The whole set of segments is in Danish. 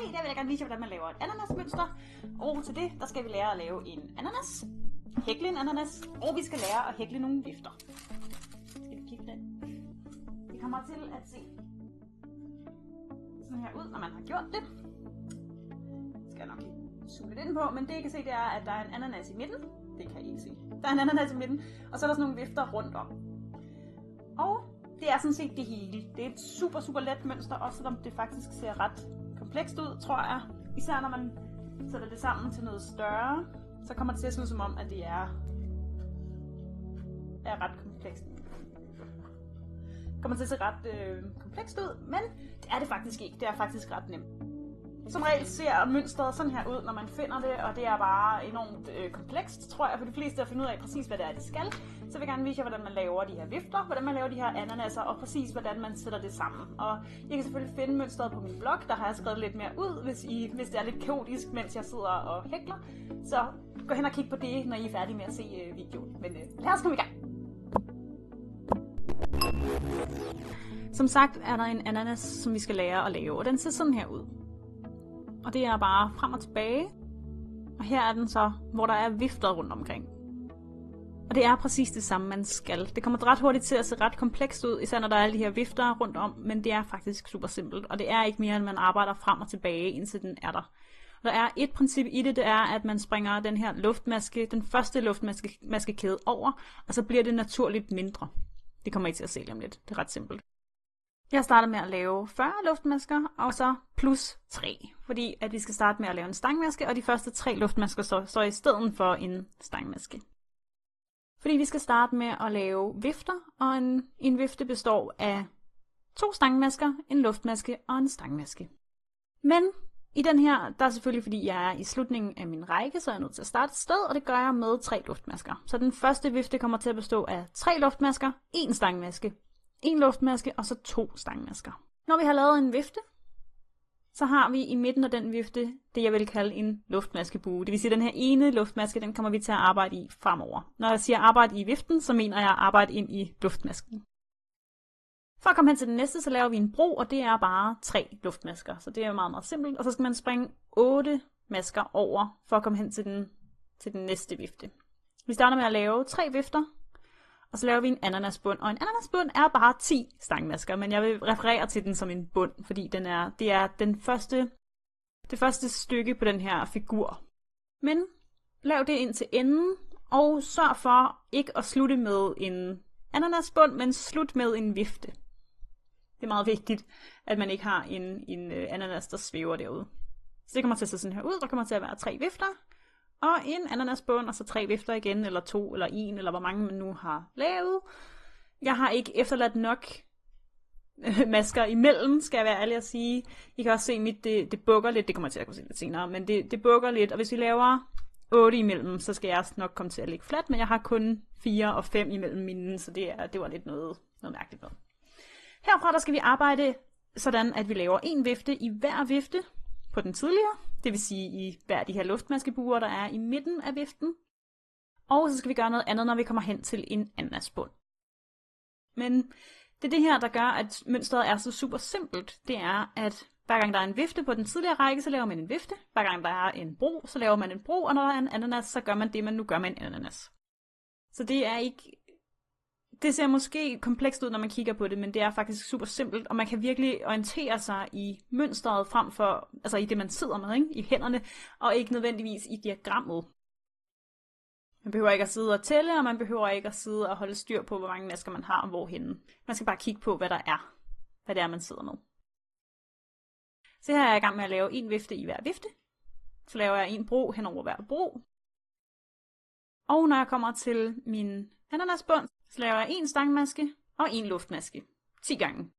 der vil jeg gerne vise jer, hvordan man laver et ananasmønster. Og til det, der skal vi lære at lave en ananas. Hækle en ananas. Og vi skal lære at hækle nogle vifter. Skal vi kigge den? Vi kommer til at se sådan her ud, når man har gjort det. Skal jeg nok lige zoome lidt ind på, men det I kan se, det er, at der er en ananas i midten. Det kan I ikke se. Der er en ananas i midten, og så er der sådan nogle vifter rundt om. Og det er sådan set det hele. Det er et super, super let mønster, også selvom det faktisk ser ret komplekst ud, tror jeg. Især når man sætter det sammen til noget større, så kommer det til at se ud som om, at det er ret komplekst. Det kommer til at se ret komplekst ud, men det er det faktisk ikke. Det er faktisk ret nemt. Som regel ser mønstret sådan her ud, når man finder det, og det er bare enormt komplekst, tror jeg, for de fleste at finde ud af præcis, hvad det er, de skal. Så vil jeg gerne vise jer, hvordan man laver de her vifter, hvordan man laver de her ananaser, og præcis, hvordan man sætter det sammen. Og I kan selvfølgelig finde mønstret på min blog, der har jeg skrevet lidt mere ud, hvis det er lidt kaotisk, mens jeg sidder og hækler. Så gå hen og kig på det, når I er færdige med at se videoen. Men lad os komme i gang! Som sagt er der en ananas, som vi skal lære at lave, og den ser sådan her ud. Og det er bare frem og tilbage. Og her er den så, hvor der er vifter rundt omkring. Og det er præcis det samme, man skal. Det kommer ret hurtigt til at se ret komplekst ud, især når der er alle de her vifter rundt om, men det er faktisk super simpelt. Og det er ikke mere, end man arbejder frem og tilbage, indtil den er der. Og der er et princip i det, det er, at man springer den her luftmaske, den første luftmaskekæde over, og så bliver det naturligt mindre. Det kommer I til at se lige om lidt. Det er ret simpelt. Jeg starter med at lave 40 luftmasker, og så plus 3, fordi at vi skal starte med at lave en stangmaske, og de første 3 luftmasker så i stedet for en stangmaske. Fordi vi skal starte med at lave vifter, og en vifte består af 2 stangmasker, en luftmaske og en stangmaske. Men i den her, der er selvfølgelig, fordi jeg er i slutningen af min række, så er jeg nødt til at starte et sted, og det gør jeg med 3 luftmasker. Så den første vifte kommer til at bestå af 3 luftmasker, 1 stangmaske, 1 luftmaske og så 2 stangmasker. Når vi har lavet en vifte, så har vi i midten af den vifte det, jeg vil kalde en luftmaskebue. Det vil sige, at den her ene luftmaske, den kommer vi til at arbejde i fremover. Når jeg siger arbejde i viften, så mener jeg arbejde ind i luftmasken. For at komme hen til den næste, så laver vi en bro, og det er bare 3 luftmasker. Så det er meget, meget simpelt. Og så skal man springe 8 masker over, for at komme hen til den næste vifte. Vi starter med at lave 3 vifter. Og så laver vi en ananasbund, og en ananasbund er bare 10 stangmasker, men jeg vil referere til den som en bund, fordi det er det første stykke på den her figur. Men lav det ind til enden, og sørg for ikke at slutte med en ananasbund, men slut med en vifte. Det er meget vigtigt, at man ikke har en ananas, der svæver derude. Så det kommer til at se sådan her ud, der kommer til at være 3 vifter. Og en ananasbund, og så 3 vifter igen, eller 2, eller 1, eller hvor mange man nu har lavet. Jeg har ikke efterladt nok masker imellem, skal jeg være ærlig at sige. I kan også se, at det bukker lidt, det kommer jeg til at kunne se lidt senere, men det bukker lidt. Og hvis vi laver 8 imellem, så skal jeg nok komme til at ligge fladt, men jeg har kun 4 og 5 imellem mine, så det var lidt noget mærkeligt noget. Herfra der skal vi arbejde sådan, at vi laver en vifte i hver vifte på den tidligere. Det vil sige i hver af de her luftmaskebuer, der er i midten af viften. Og så skal vi gøre noget andet, når vi kommer hen til en ananasbund. Men det er det her, der gør, at mønstret er så super simpelt. Det er, at hver gang der er en vifte på den tidligere række, så laver man en vifte. Hver gang der er en bro, så laver man en bro. Og når der er en ananas, så gør man det, man nu gør med en ananas. Så det er ikke... Det ser måske komplekst ud, når man kigger på det, men det er faktisk super simpelt, og man kan virkelig orientere sig i mønstret frem for, altså i det, man sidder med, ikke? I hænderne, og ikke nødvendigvis i diagrammet. Man behøver ikke at sidde og tælle, og man behøver ikke at sidde og holde styr på, hvor mange masker man har og hvorhenne. Man skal bare kigge på, hvad der er, hvad det er, man sidder med. Så her er jeg i gang med at lave en vifte i hver vifte. Så laver jeg en bro hen over hver bro. Og når jeg kommer til min ananasbund, så laver jeg en stangmaske og en luftmaske. 10 gange.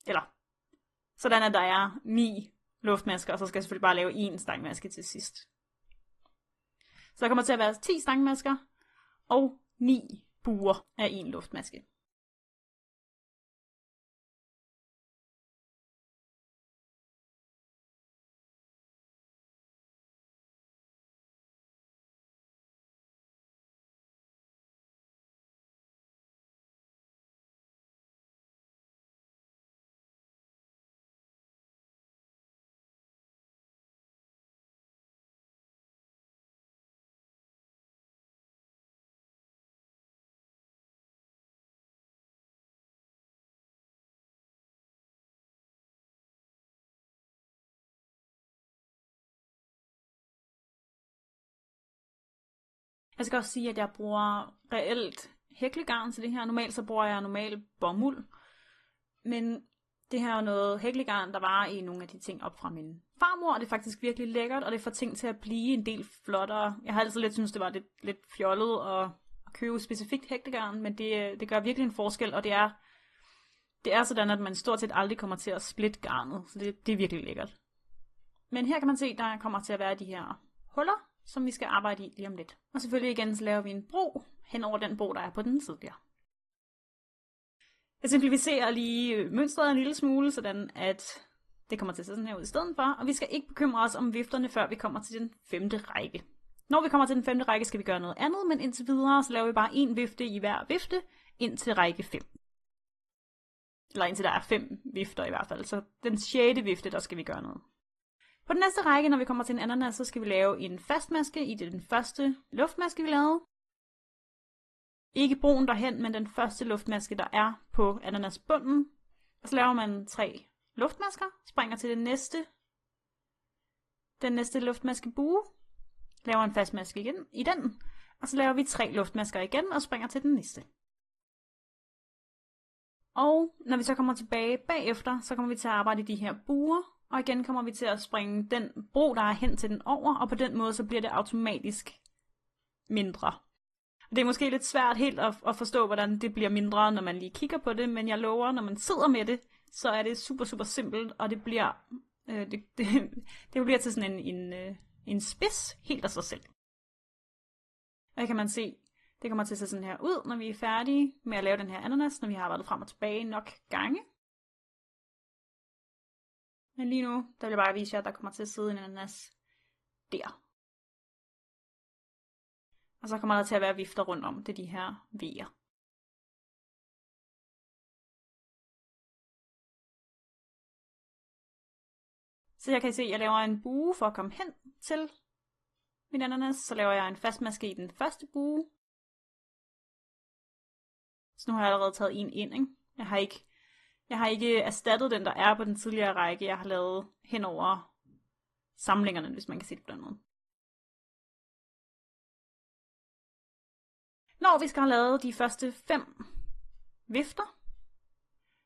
Eller, sådan at der er 9 luftmasker, og så skal jeg selvfølgelig bare lave en stangmaske til sidst. Så der kommer til at være 10 stangmasker og 9 buer af en luftmaske. Jeg skal også sige, at jeg bruger reelt hæklegarn til det her. Normalt så bruger jeg bomuld. Men det her er noget hæklegarn, der var i nogle af de ting op fra min farmor, og det er faktisk virkelig lækkert, og det får ting til at blive en del flottere. Jeg har altid lidt syntes, det var lidt fjollet at købe specifikt hæklegarn, men det gør virkelig en forskel, og det er sådan, at man stort set aldrig kommer til at splitte garnet, så det er virkelig lækkert. Men her kan man se, der kommer til at være de her huller, som vi skal arbejde i lige om lidt. Og selvfølgelig igen, så laver vi en bro hen over den bro, der er på den side der. Jeg simplificerer lige mønstret en lille smule, sådan at det kommer til at se sådan her ud i stedet for. Og vi skal ikke bekymre os om vifterne, før vi kommer til den 5. række. Når vi kommer til den 5. række, skal vi gøre noget andet, men indtil videre, så laver vi bare en vifte i hver vifte, indtil række 5. Eller indtil der er 5 vifter i hvert fald. Så den 6. vifte, der skal vi gøre noget. På den næste række, når vi kommer til en ananas, så skal vi lave en fastmaske i den første luftmaske, vi lavede. Ikke broen derhen, men den første luftmaske, der er på ananasbunden. Og så laver man 3 luftmasker, springer til den næste luftmaskebue, laver en fastmaske igen i den, og så laver vi 3 luftmasker igen og springer til den næste. Og når vi så kommer tilbage bagefter, så kommer vi til at arbejde i de her buer, og igen kommer vi til at springe den bro, der er hen til den over, og på den måde så bliver det automatisk mindre. Det er måske lidt svært helt at forstå, hvordan det bliver mindre, når man lige kigger på det, men jeg lover, når man sidder med det, så er det super, super simpelt, og det bliver, det bliver til sådan en spids helt af sig selv. Og kan man se, det kommer til at se sådan her ud, når vi er færdige med at lave den her ananas, når vi har arbejdet frem og tilbage nok gange. Men lige nu, der vil jeg bare vise jer, at der kommer til at sidde en ananas der. Og så kommer der til at være vifter rundt om. Det er de her V'er. Så jeg kan se, at jeg laver en bue for at komme hen til min ananas. Så laver jeg en fastmaske i den første bue. Så nu har jeg allerede taget en ind, ikke? Jeg har ikke erstattet den, der er på den tidligere række. Jeg har lavet hen over samlingerne, hvis man kan se det på den måde. Når vi skal have lavet de første 5 vifter,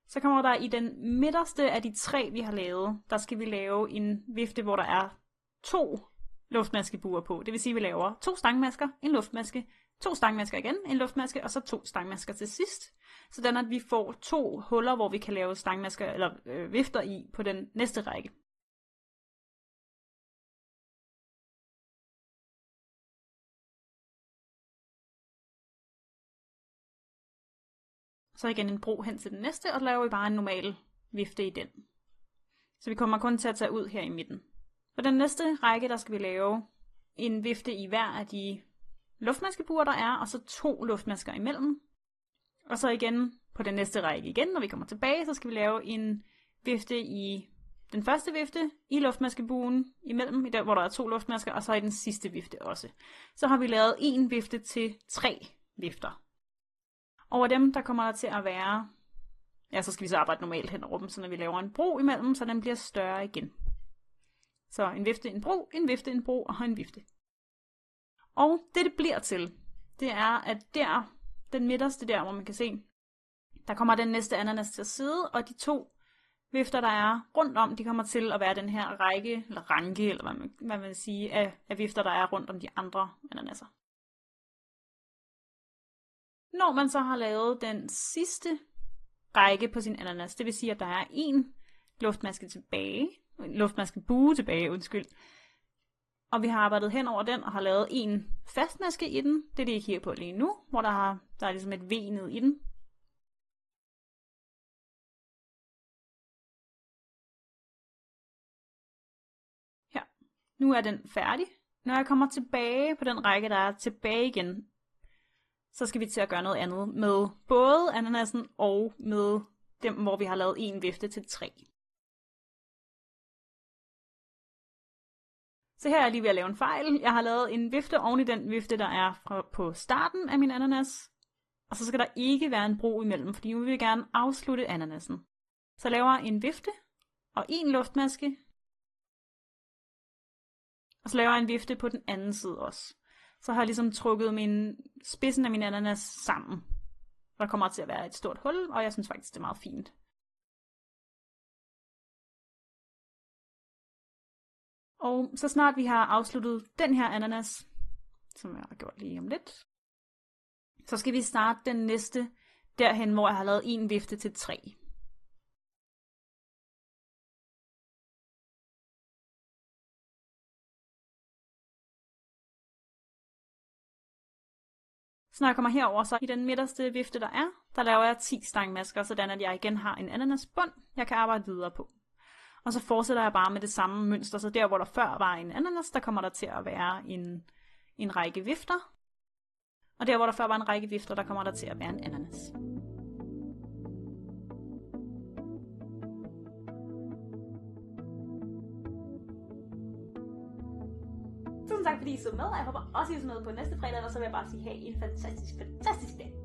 så kommer der i den midterste af de 3, vi har lavet, der skal vi lave en vifte, hvor der er 2 luftmaskebuer på. Det vil sige, at vi laver 2 stangmasker, en luftmaske, 2 stangmasker igen, en luftmaske, og så 2 stangmasker til sidst. Sådan at vi får 2 huller, hvor vi kan lave stangmasker eller vifter i på den næste række. Så igen en bro hen til den næste, og så laver vi bare en normal vifte i den. Så vi kommer kun til at tage ud her i midten. På den næste række, der skal vi lave en vifte i hver af de luftmaskebuer, der er, og så 2 luftmasker imellem. Og så igen på den næste række igen, når vi kommer tilbage, så skal vi lave en vifte i den første vifte, i luftmaskebuen imellem, hvor der er 2 luftmasker, og så i den sidste vifte også. Så har vi lavet en vifte til 3 vifter. Over dem, der kommer der til at være, ja, så skal vi så arbejde normalt hen over dem, så når vi laver en bro imellem, så den bliver større igen. Så en vifte, en bro, en vifte, en bro og en vifte. Og det bliver til, det er, at der, den midterste der, hvor man kan se, der kommer den næste ananas til at sidde, og de 2 vifter, der er rundt om, de kommer til at være den her række, eller ranke, eller hvad man vil sige, af vifter, der er rundt om de andre ananaser. Når man så har lavet den sidste række på sin ananas, det vil sige, at der er en luftmaske tilbage, en luftmaskebue tilbage, og vi har arbejdet hen over den og har lavet en fastmaske i den, det er det, jeg kigger på lige nu, hvor der er ligesom et V ned i den. Her. Nu er den færdig. Når jeg kommer tilbage på den række, der er tilbage igen, så skal vi til at gøre noget andet med både ananasen og med dem, hvor vi har lavet en vifte til 3. Så her er jeg lige ved at lave en fejl. Jeg har lavet en vifte oven i den vifte, der er på starten af min ananas. Og så skal der ikke være en bro imellem, fordi nu vil vi gerne afslutte ananasen. Så jeg laver en vifte og en luftmaske. Og så laver jeg en vifte på den anden side også. så har jeg ligesom trukket spidsen af min ananas sammen. Der kommer til at være et stort hul, og jeg synes faktisk, det er meget fint. Og så snart vi har afsluttet den her ananas, som jeg har gjort lige om lidt, så skal vi starte den næste derhen, hvor jeg har lavet en vifte til 3. Så når jeg kommer herover, så i den midterste vifte, der laver jeg 10 stangmasker, sådan at jeg igen har en ananasbund, jeg kan arbejde videre på. Og så fortsætter jeg bare med det samme mønster, så der hvor der før var en ananas, der kommer der til at være en række vifter. Og der hvor der før var en række vifter, der kommer der til at være en ananas. Tusind tak fordi I så med, og jeg håber også I så med på næste fredag, og så vil jeg bare sige, hey, en fantastisk dag.